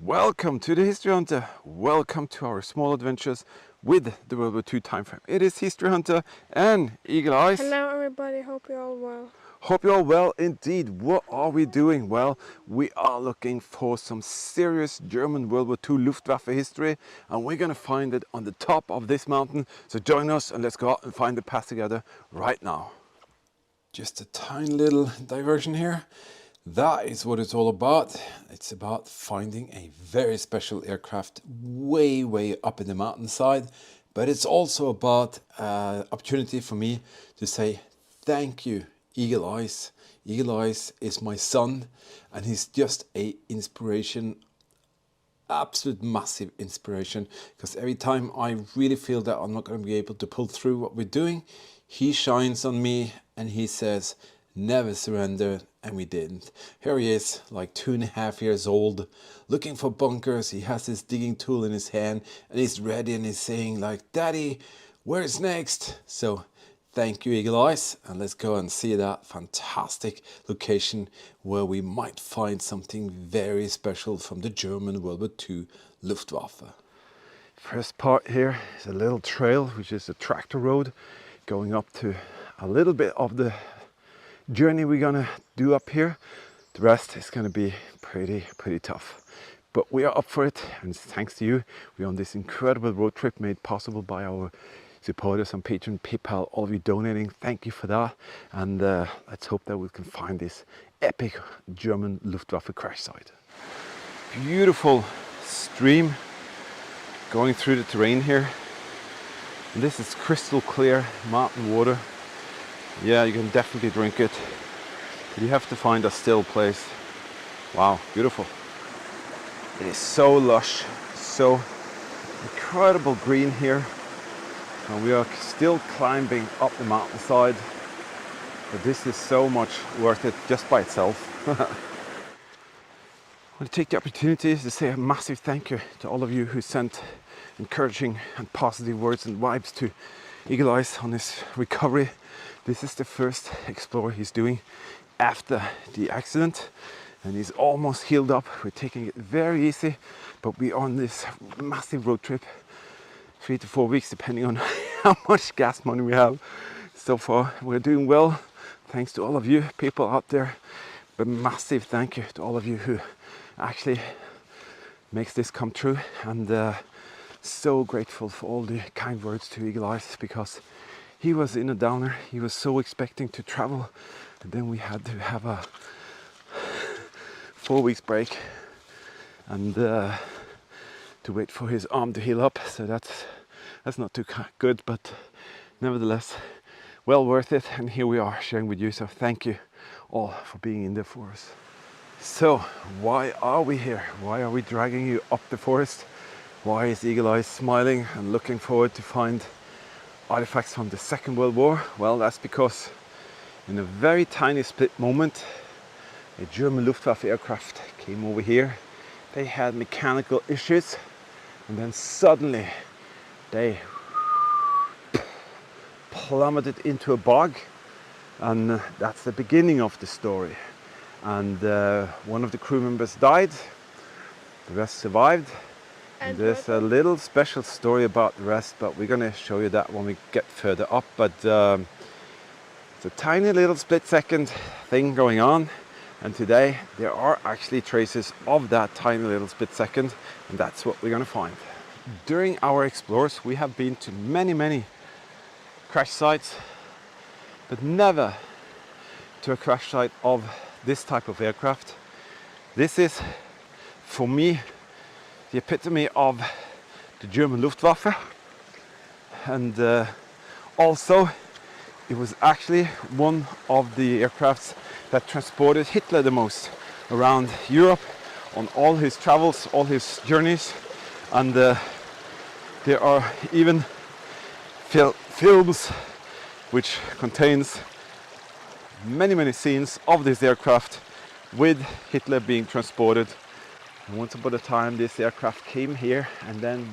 Welcome to the History Hunter. Welcome to our small adventures with the WW2 time frame. It is History Hunter and Eagle Eyes. Hello everybody, hope you're all well. Hope you're all well indeed. What are we doing? Well, we are looking for some serious German World War II Luftwaffe history, and we're going to find it on the top of this mountain. So join us and let's go out and find the path together right now. Just a tiny little diversion here. That is what it's all about. It's about finding a very special aircraft way up in the mountainside. But it's also about opportunity for me to say thank you, Eagle Eyes. Eagle Eyes is my son, and he's just a inspiration, absolute massive inspiration. Because every time I really feel that I'm not going to be able to pull through what we're doing, he shines on me and he says, never surrender, and we didn't. Here he is, like 2.5 years old, looking for bunkers. He has his digging tool in his hand and he's ready, and he's saying like, Daddy, where's next? So thank you, Eagle Eyes, and let's go and see that fantastic location where we might find something very special from the German World War II Luftwaffe. First part here is a little trail, which is a tractor road going up to a little bit of the journey we're gonna do up here. The rest is gonna be pretty tough, but we are up for it, and thanks to you we're on this incredible road trip made possible by our supporters on Patreon, PayPal, all of you donating. Thank you for that, and let's hope that we can find this epic German Luftwaffe crash site. Beautiful stream going through the terrain here, and this is crystal clear mountain water. Yeah, you can definitely drink it, but you have to find a still place. Wow, beautiful. It is so lush, so incredible green here, and we are still climbing up the mountainside, but this is so much worth it just by itself. I want to take the opportunity to say a massive thank you to all of you who sent encouraging and positive words and vibes to Eagle Eyes on his recovery. This is the first explore he's doing after the accident, and he's almost healed up. We're taking it very easy, but we're on this massive road trip, 3 to 4 weeks depending on how much gas money we have. So far we're doing well, thanks to all of you people out there. But massive thank you to all of you who actually makes this come true, and so grateful for all the kind words to Eagle Eyes, because he was in a downer. He was so expecting to travel, and then we had to have a 4 weeks break and to wait for his arm to heal up. So that's not too good, but nevertheless well worth it, and here we are sharing with you. So thank you all for being in there for us. So why are we here? Why are we dragging you up the forest? Why is Eagle Eyes smiling and looking forward to find artifacts from the Second World War? Well, that's because in a very tiny split moment, a German Luftwaffe aircraft came over here. They had mechanical issues, and then suddenly they plummeted into a bog, and that's the beginning of the story. And one of the crew members died, the rest survived. And there's a little special story about the rest, but we're going to show you that when we get further up. But it's a tiny little split-second thing going on, and today there are actually traces of that tiny little split-second, and that's what we're going to find. During our explores we have been to many crash sites, but never to a crash site of this type of aircraft. This is, for me, the epitome of the German Luftwaffe, and also it was actually one of the aircrafts that transported Hitler the most around Europe on all his travels, all his journeys, and there are even films which contains many scenes of this aircraft with Hitler being transported. Once upon a time this aircraft came here, and then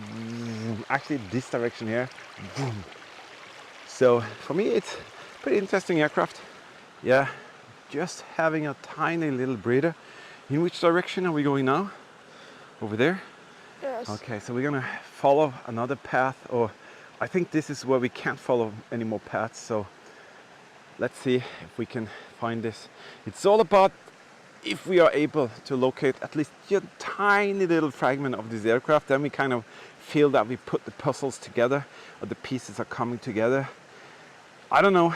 actually this direction here. Boom. So for me it's a pretty interesting aircraft. Yeah, just having a tiny little breather. In which direction are we going now? Over there? Yes. Okay, so we're gonna follow another path, or I think this is where we can't follow any more paths, so let's see if we can find this. It's all about if we are able to locate at least a tiny little fragment of this aircraft, then we kind of feel that we put the puzzles together, or the pieces are coming together. I don't know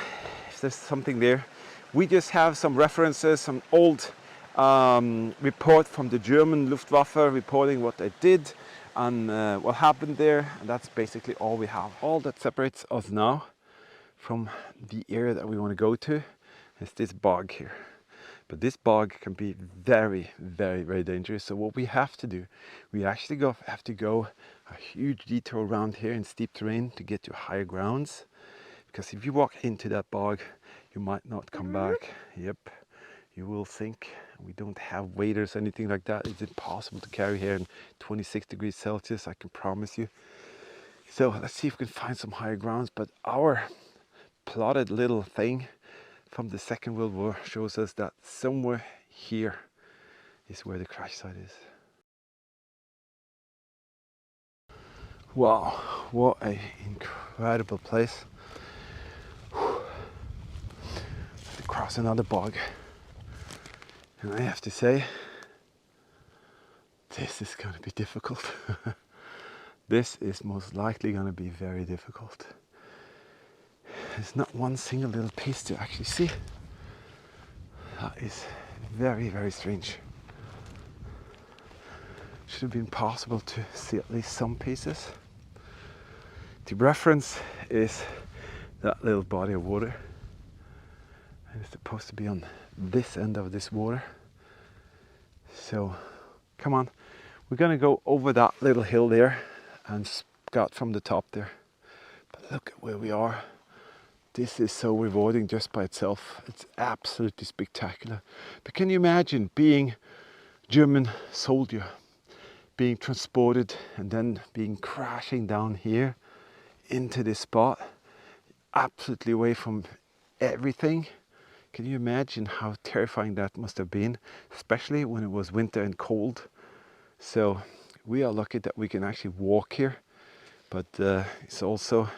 if there's something there. We just have some references, some old report from the German Luftwaffe reporting what they did and what happened there, and that's basically all we have. All that separates us now from the area that we want to go to is this bog here. But this bog can be very, very, very dangerous. So what we have to do, we actually have to go a huge detour around here in steep terrain to get to higher grounds. Because if you walk into that bog, you might not come back. Yep, you will sink. We don't have waders, anything like that. It's impossible to carry here in 26 degrees Celsius, I can promise you. So let's see if we can find some higher grounds. But our plotted little thing from the Second World War shows us that somewhere here is where the crash site is. Wow, what an incredible place. Across another bog, and I have to say, this is going to be difficult. This is most likely going to be very difficult. There's not one single little piece to actually see. That is very, very strange. Should have been possible to see at least some pieces. The reference is that little body of water. And it's supposed to be on this end of this water. So, come on. We're gonna go over that little hill there and scout from the top there. But look at where we are. This is so rewarding just by itself. It's absolutely spectacular. But can you imagine being German soldier, being transported and then being crashing down here into this spot, absolutely away from everything? Can you imagine how terrifying that must have been, especially when it was winter and cold? So we are lucky that we can actually walk here, but it's also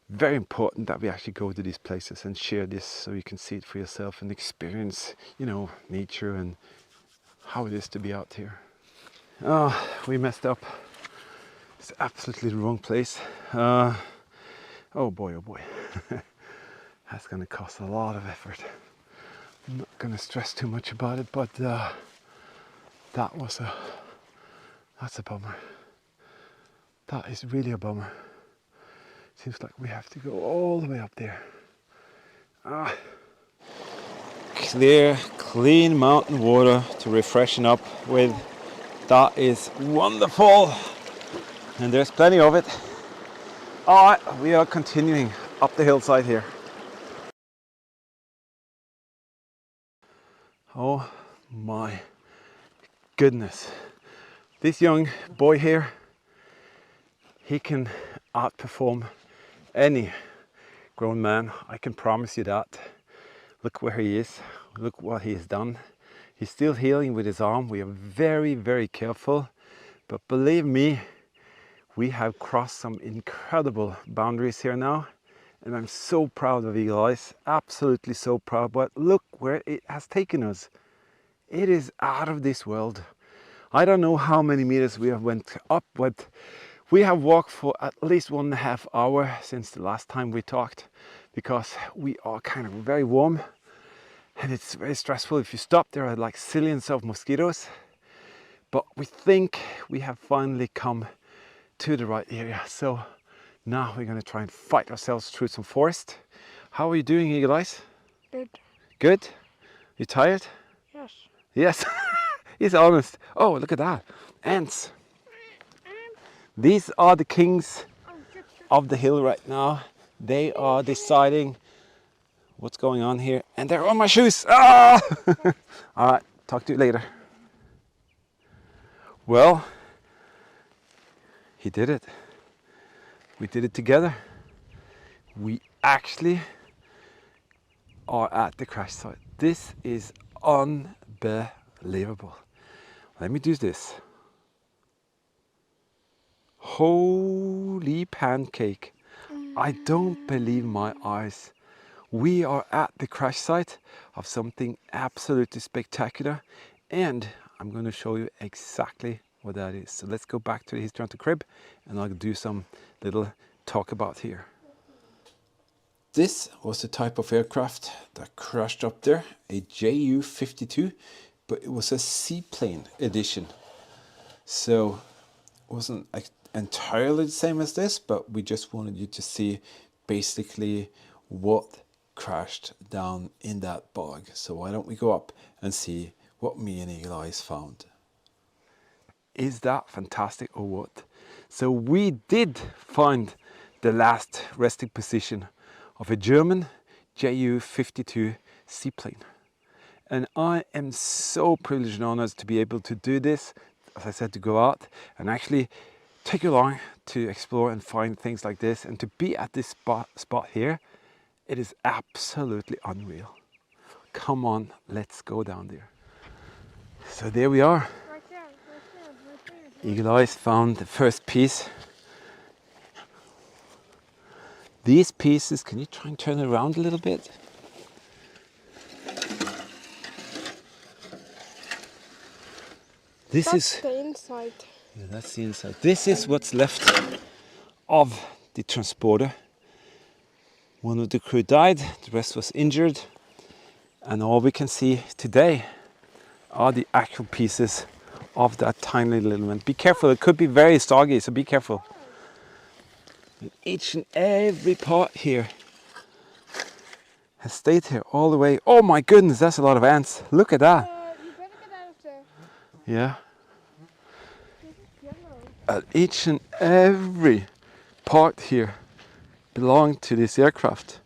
very important that we actually go to these places and share this so you can see it for yourself and experience, you know, nature and how it is to be out here. Oh, we messed up. It's absolutely the wrong place. Oh boy, oh boy. That's going to cost a lot of effort. I'm not going to stress too much about it, but that's a bummer. That is really a bummer. Seems like we have to go all the way up there. Clear, clean mountain water to refreshen up with. That is wonderful. And there's plenty of it. All right, we are continuing up the hillside here. Oh my goodness. This young boy here, he can outperform any grown man. I can promise you that. Look where he is. Look what he has done. He's still healing with his arm. We are very, very careful. But believe me, we have crossed some incredible boundaries here now. And I'm so proud of Eagle Eyes, absolutely so proud. But look where it has taken us. It is out of this world. I don't know how many meters we have went up, but we have walked for at least 1.5 hours since the last time we talked, because we are kind of very warm and it's very stressful. If you stop, there are like zillions of mosquitoes. But we think we have finally come to the right area. So now we're going to try and fight ourselves through some forest. How are you doing, Eagle Eyes? Good. Good? You tired? Yes. Yes. He's honest. Oh, look at that. Ants. These are the kings of the hill right now. They are deciding what's going on here. And they're on my shoes. Ah! All right. Talk to you later. Well, he did it. We did it together. We actually are at the crash site. This is unbelievable. Let me do this. Holy pancake. I don't believe my eyes. We are at the crash site of something absolutely spectacular, and I'm going to show you exactly what that is. So let's go back to the history of the crib and I'll do some little talk about here. This was the type of aircraft that crashed up there, a Ju-52, but it was a seaplane edition. So it wasn't entirely the same as this, but we just wanted you to see basically what crashed down in that bog. So why don't we go up and see what me and Eagle Eyes found. Is that fantastic or what? So we did find the last resting position of a German Ju-52 seaplane. And I am so privileged and honored to be able to do this, as I said, to go out and actually take you along to explore and find things like this, and to be at this spot here. It is absolutely unreal. Come on, let's go down there. So there we are. Right there. Eagle Eyes found the first piece. These pieces, can you try and turn it around a little bit? That's the inside. Yeah, that's the inside. This is what's left of the transporter. One of the crew died, the rest was injured, and all we can see today are the actual pieces of that tiny little one. Be careful, it could be very soggy, so be careful. And each and every part here has stayed here all the way. Oh my goodness, that's a lot of ants. Look at that. You better get out of there. Yeah. This is yellow. And each and every part here belonged to this aircraft.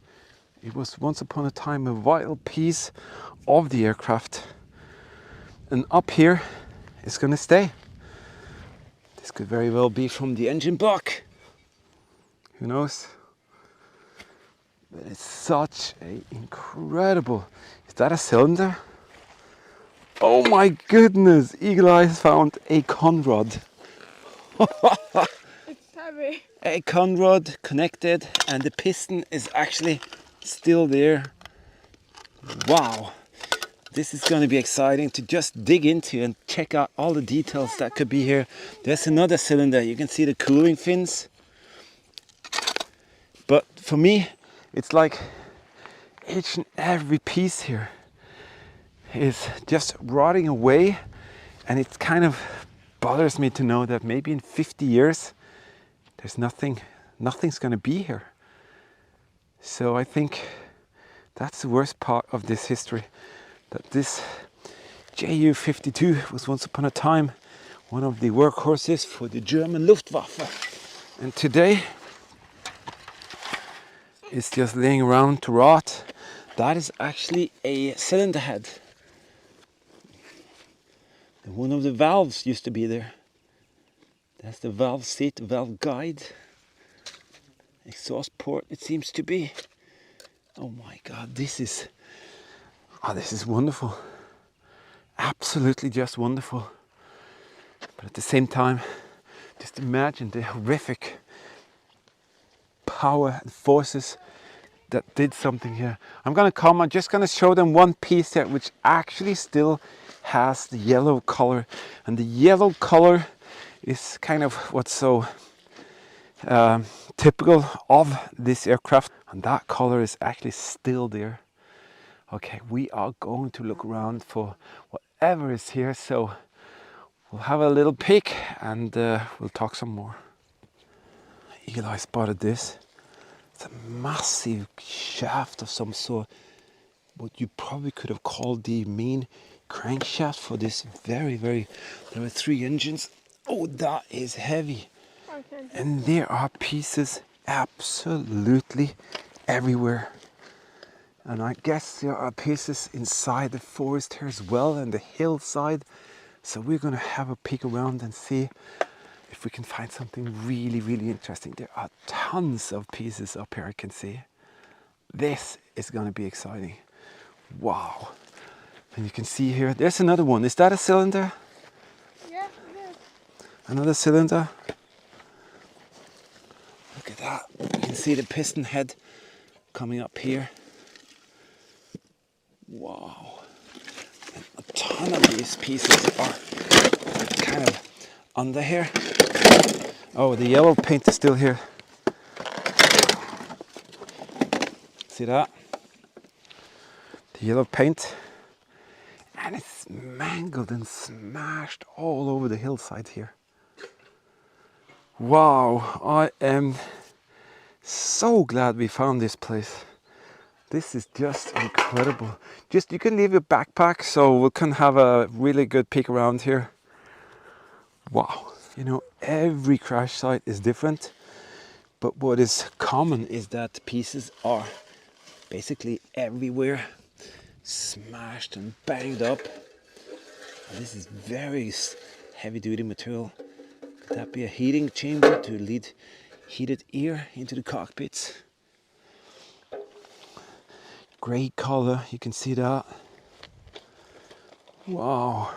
It was once upon a time a vital piece of the aircraft. And up here it's going to stay. This could very well be from the engine block. Who knows? But it's such an incredible... Is that a cylinder? Oh my goodness! Eagle Eyes found a conrod. It's heavy. A conrod connected, and the piston is actually still there. Wow! This is going to be exciting to just dig into and check out all the details that could be here. There's another cylinder. You can see the cooling fins. But for me, it's like each and every piece here is just rotting away, and it kind of bothers me to know that maybe in 50 years there's nothing's going to be here. So I think that's the worst part of this history, that this Ju-52 was once upon a time one of the workhorses for the German Luftwaffe, and today it's just laying around to rot. That is actually a cylinder head. And one of the valves used to be there. That's the valve seat, valve guide. Exhaust port, it seems to be. Oh my God, this is wonderful. Absolutely just wonderful. But at the same time, just imagine the horrific power and forces that did something here. I'm just gonna show them one piece here which actually still has the yellow color, and the yellow color is kind of what's so typical of this aircraft, and that color is actually still there. Okay, we are going to look around for whatever is here, so we'll have a little peek and we'll talk some more. Eagle Eye spotted this. It's a massive shaft of some sort, what you probably could have called the main crankshaft for this there are 3 engines. Oh, that is heavy. Okay. And there are pieces absolutely everywhere. And I guess there are pieces inside the forest here as well, and the hillside. So we're gonna have a peek around and see if we can find something really, really interesting. There are tons of pieces up here, I can see. This is gonna be exciting. Wow. And you can see here, there's another one. Is that a cylinder? Yes, it is. Another cylinder? Look at that. You can see the piston head coming up here. Wow. And a ton of these pieces are kind of under here. Oh, the yellow paint is still here. See that? The yellow paint. And it's mangled and smashed all over the hillside here. Wow, I am so glad we found this place. This is just incredible. Just you can leave your backpack so we can have a really good peek around here. Wow, you know, every crash site is different, but what is common is that pieces are basically everywhere, smashed and banged up. And this is very heavy duty material. Could that be a heating chamber to lead heated air into the cockpits? Grey color, you can see that. Wow.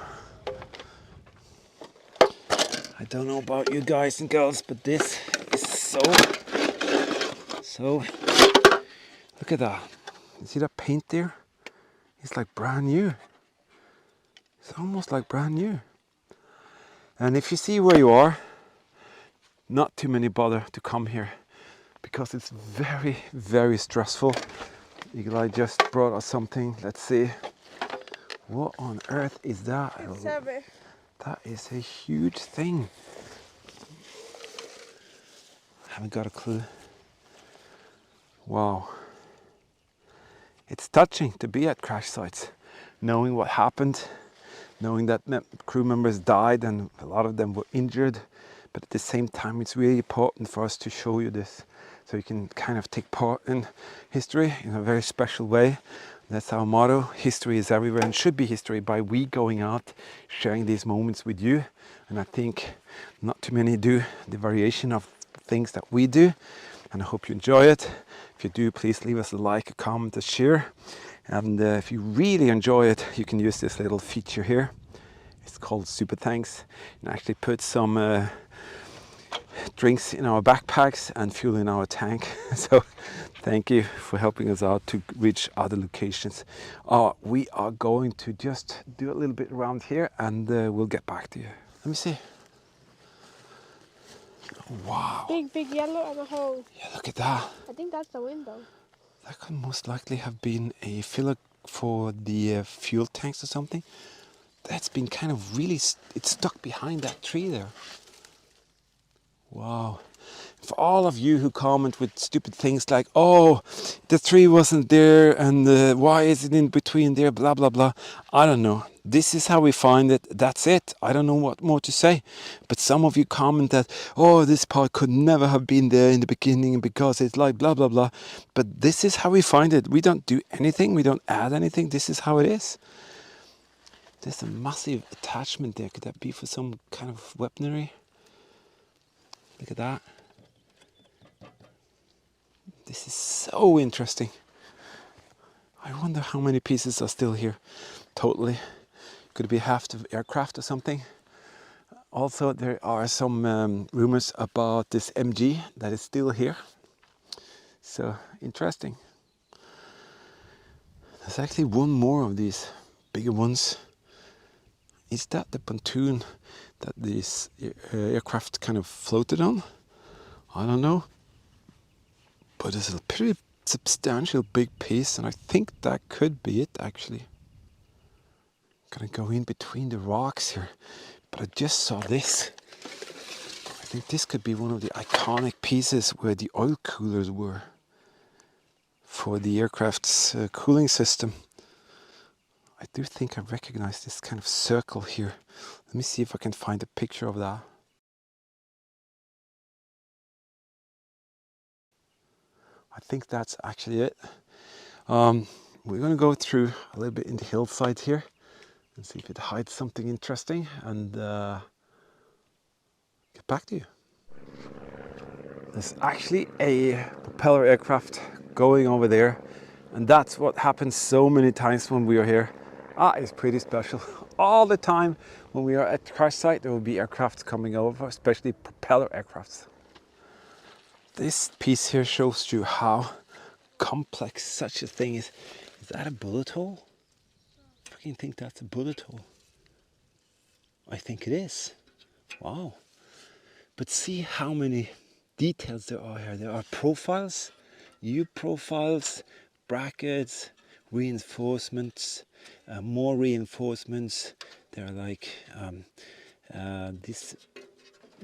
I don't know about you guys and girls, but this is so. Look at that. You see that paint there? It's like brand new. It's almost like brand new. And if you see where you are, not too many bother to come here because it's very, very stressful. Eagle Eye just brought us something. Let's see. What on earth is that? It's heavy. That is a huge thing. I haven't got a clue. Wow. It's touching to be at crash sites, knowing what happened, knowing that crew members died and a lot of them were injured. But at the same time, it's really important for us to show you this so you can kind of take part in history in a very special way. That's our motto. History is everywhere and should be history by we going out, sharing these moments with you. And I think not too many do the variation of things that we do. And I hope you enjoy it. If you do, please leave us a like, a comment, a share. And if you really enjoy it, you can use this little feature here. It's called Super Thanks. And actually put some drinks in our backpacks and fuel in our tank. So thank you for helping us out to reach other locations. We are going to just do a little bit around here and we'll get back to you. Let me see. Wow. Big yellow and a hole. Yeah, look at that. I think that's the window. That could most likely have been a filler for the fuel tanks or something. That's been kind of really, it's stuck behind that tree there. Wow. For all of you who comment with stupid things like, oh, the tree wasn't there and why is it in between there, blah, blah, blah. I don't know. This is how we find it. That's it. I don't know what more to say. But some of you comment that, oh, this part could never have been there in the beginning because it's like blah, blah, blah. But this is how we find it. We don't do anything. We don't add anything. This is how it is. There's a massive attachment there. Could that be for some kind of weaponry? Look at that. This is so interesting. I wonder how many pieces are still here. Totally. Could it be half the aircraft or something? Also, there are some rumors about this MG that is still here. So, interesting. There's actually one more of these bigger ones. Is that the pontoon that this aircraft kind of floated on? I don't know. But it's a pretty substantial big piece, and I think that could be it actually. Gonna go in between the rocks here, but I just saw this. I think this could be one of the iconic pieces where the oil coolers were for the aircraft's cooling system. I do think I recognize this kind of circle here. Let me see if I can find a picture of that. I think that's actually it. We're going to go through a little bit in the hillside here and see if it hides something interesting and get back to you. There's actually a propeller aircraft going over there, and that's what happens so many times when we are here. It's pretty special. All the time when we are at crash site, there will be aircraft coming over, especially propeller aircrafts. this piece here shows you how complex such a thing is. Is that a bullet hole? I fucking think that's a bullet hole. I think it is. Wow. But see how many details there are here. There are profiles, U-profiles, brackets, reinforcements, more reinforcements. There are like this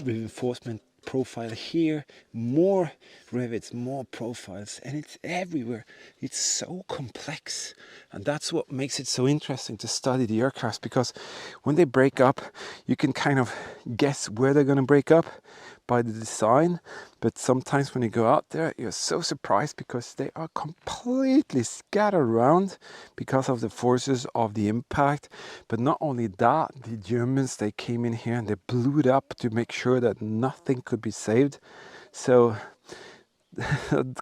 reinforcement profile here, more rivets, more profiles, and it's everywhere. It's so complex, and that's what makes it so interesting to study the aircrafts, because when they break up, you can kind of guess where they're going to break up by the design, but sometimes when you go out there, you're so surprised because they are completely scattered around because of the forces of the impact. But not only that, the Germans, they came in here and they blew it up to make sure that nothing could be saved. So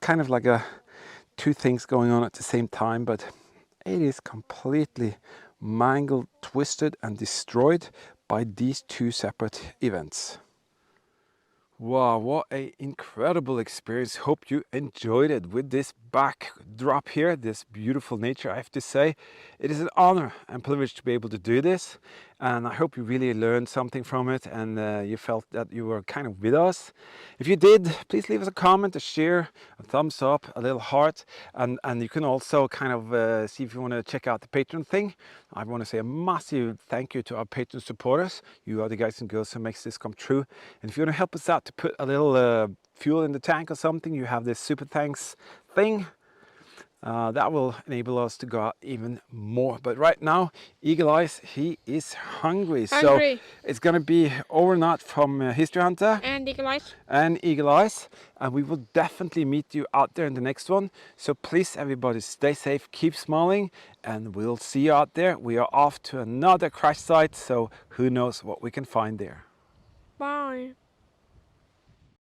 kind of like two things going on at the same time, but it is completely mangled, twisted and destroyed by these two separate events. Wow, what an incredible experience. Hope you enjoyed it with this backdrop here, this beautiful nature, I have to say. It is an honor and privilege to be able to do this, and I hope you really learned something from it and you felt that you were kind of with us. If you did, please leave us a comment, a share, a thumbs up, a little heart, and you can also kind of see if you want to check out the Patreon thing. I want to say a massive thank you to our Patreon supporters. You are the guys and girls who makes this come true. And if you want to help us out to put a little fuel in the tank or something, you have this super thanks thing. That will enable us to go out even more. But right now, Eagle Eyes, he is hungry. So it's going to be overnight from History Hunter and Eagle Eyes. And we will definitely meet you out there in the next one. So please, everybody, stay safe, keep smiling, and we'll see you out there. We are off to another crash site, so who knows what we can find there. Bye.